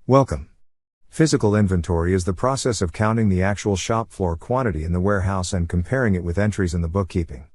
Welcome. Physical inventory is the process of counting the actual shop floor quantity in the warehouse and comparing it with entries in the bookkeeping.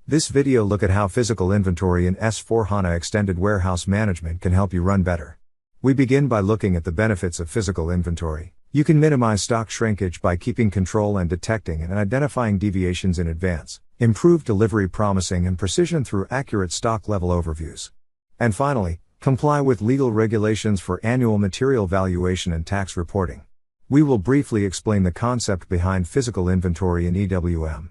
This video look at how physical inventory in S4HANA Extended Warehouse Management can help you run better. We begin by looking at the benefits of physical inventory. You can minimize stock shrinkage by keeping control and detecting and identifying deviations in advance, improve delivery promising and precision through accurate stock level overviews. And finally, comply with legal regulations for annual material valuation and tax reporting. We will briefly explain the concept behind physical inventory in EWM.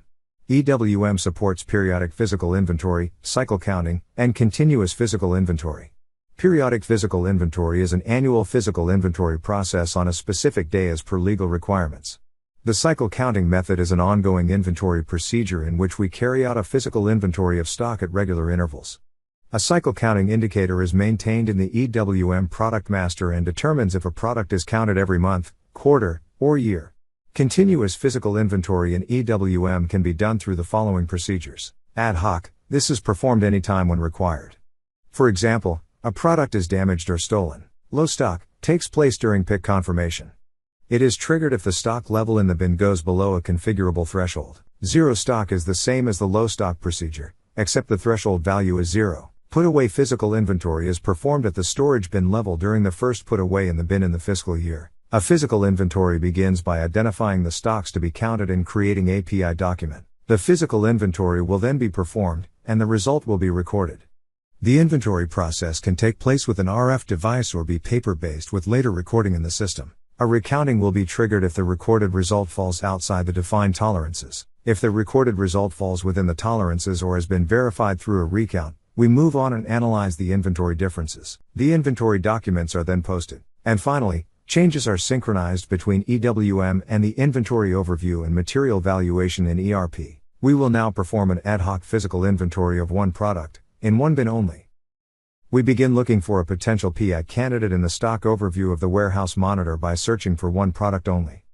EWM supports periodic physical inventory, cycle counting, and continuous physical inventory. Periodic physical inventory is an annual physical inventory process on a specific day as per legal requirements. The cycle counting method is an ongoing inventory procedure in which we carry out a physical inventory of stock at regular intervals. A cycle counting indicator is maintained in the EWM product master and determines if a product is counted every month, quarter, or year. Continuous physical inventory in EWM can be done through the following procedures. Ad hoc, this is performed anytime when required. For example, a product is damaged or stolen. Low stock, takes place during pick confirmation. It is triggered if the stock level in the bin goes below a configurable threshold. Zero stock is the same as the low stock procedure, except the threshold value is zero. Put away physical inventory is performed at the storage bin level during the first put away in the bin in the fiscal year. A physical inventory begins by identifying the stocks to be counted and creating API document. The physical inventory will then be performed, and the result will be recorded. The inventory process can take place with an RF device or be paper-based with later recording in the system. A recounting will be triggered if the recorded result falls outside the defined tolerances. If the recorded result falls within the tolerances or has been verified through a recount, we move on and analyze the inventory differences. The inventory documents are then posted. And finally, changes are synchronized between EWM and the inventory overview and material valuation in ERP. We will now perform an ad hoc physical inventory of one product, in one bin only. We begin looking for a potential PI candidate in the stock overview of the warehouse monitor by searching for one product only.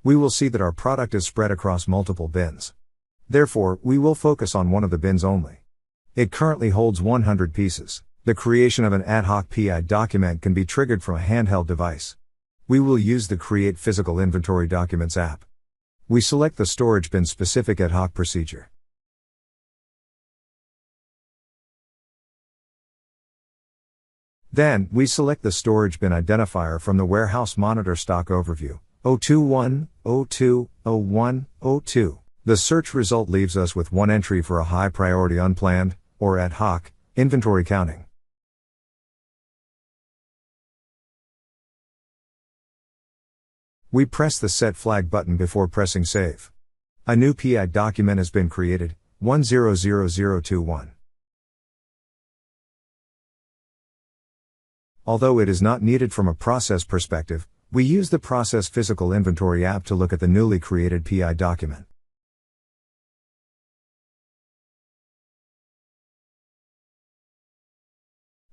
We will see that our product is spread across multiple bins. Therefore, we will focus on one of the bins only. It currently holds 100 pieces. The creation of an ad hoc PI document can be triggered from a handheld device. We will use the Create Physical Inventory Documents app. We select the storage bin specific ad hoc procedure. Then, we select the storage bin identifier from the warehouse monitor stock overview, 021, 02, 01, 02. The search result leaves us with one entry for a high priority unplanned, or ad hoc, inventory counting. We press the Set Flag button before pressing Save. A new PI document has been created, 100021. Although it is not needed from a process perspective, we use the Process Physical Inventory app to look at the newly created PI document.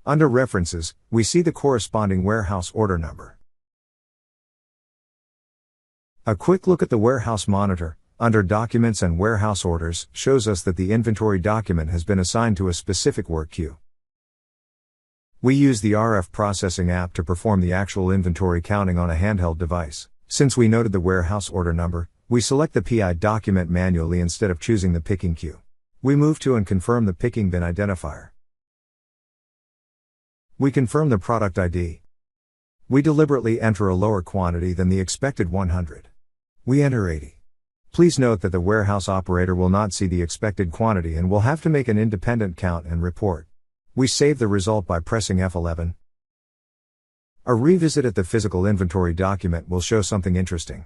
Under References, we see the corresponding warehouse order number. A quick look at the warehouse monitor, under Documents and Warehouse Orders, shows us that the inventory document has been assigned to a specific work queue. We use the RF processing app to perform the actual inventory counting on a handheld device. Since we noted the warehouse order number, we select the PI document manually instead of choosing the picking queue. We move to and confirm the picking bin identifier. We confirm the product ID. We deliberately enter a lower quantity than the expected 100. We enter 80. Please note that the warehouse operator will not see the expected quantity and will have to make an independent count and report. We save the result by pressing F11. A revisit at the physical inventory document will show something interesting.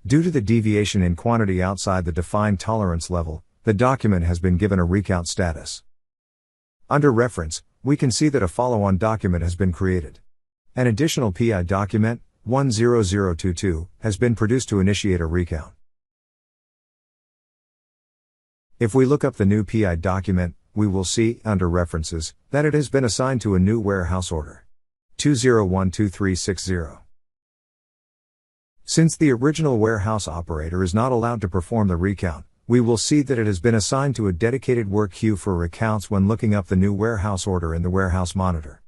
Due to the deviation in quantity outside the defined tolerance level, the document has been given a recount status. Under Reference, we can see that a follow-on document has been created. An additional PI document, 10022, has been produced to initiate a recount. If we look up the new PI document, we will see, under References, that it has been assigned to a new warehouse order. 2012360. Since the original warehouse operator is not allowed to perform the recount, we will see that it has been assigned to a dedicated work queue for recounts when looking up the new warehouse order in the Warehouse Monitor.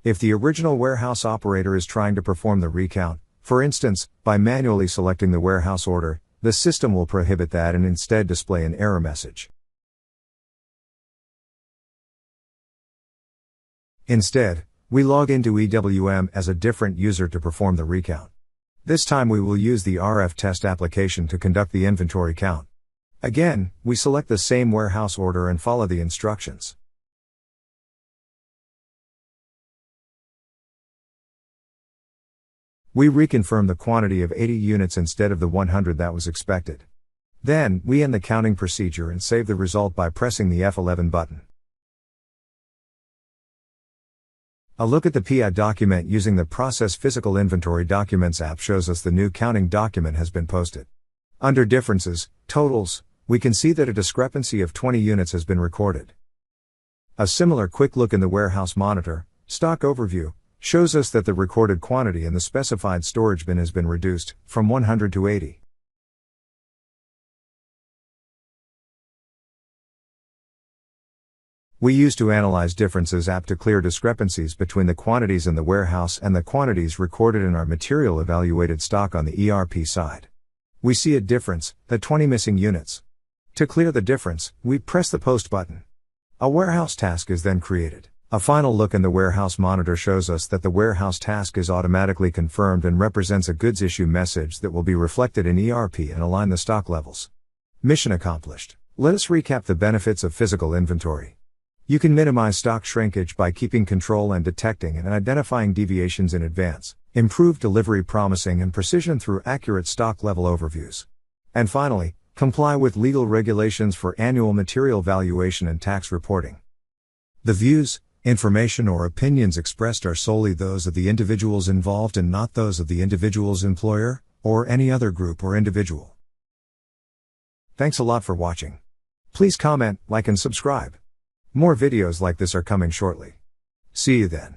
If the original warehouse operator is trying to perform the recount, for instance, by manually selecting the warehouse order, the system will prohibit that and instead display an error message. Instead, we log into EWM as a different user to perform the recount. This time we will use the RF test application to conduct the inventory count. Again, we select the same warehouse order and follow the instructions. We reconfirm the quantity of 80 units instead of the 100 that was expected. Then, we end the counting procedure and save the result by pressing the F11 button. A look at the PI document using the Process Physical Inventory Documents app shows us the new counting document has been posted. Under Differences, Totals, we can see that a discrepancy of 20 units has been recorded. A similar quick look in the Warehouse Monitor, Stock Overview, shows us that the recorded quantity in the specified storage bin has been reduced from 100 to 80. We use to analyze differences app to clear discrepancies between the quantities in the warehouse and the quantities recorded in our material evaluated stock on the ERP side. We see a difference, the 20 missing units. To clear the difference, we press the Post button. A warehouse task is then created. A final look in the Warehouse Monitor shows us that the warehouse task is automatically confirmed and represents a goods issue message that will be reflected in ERP and align the stock levels. Mission accomplished. Let us recap the benefits of physical inventory. You can minimize stock shrinkage by keeping control and detecting and identifying deviations in advance, improve delivery promising and precision through accurate stock level overviews. And finally, comply with legal regulations for annual material valuation and tax reporting. The views, information or opinions expressed are solely those of the individuals involved and not those of the individual's employer, or any other group or individual. Thanks a lot for watching. Please comment, like and subscribe. More videos like this are coming shortly. See you then.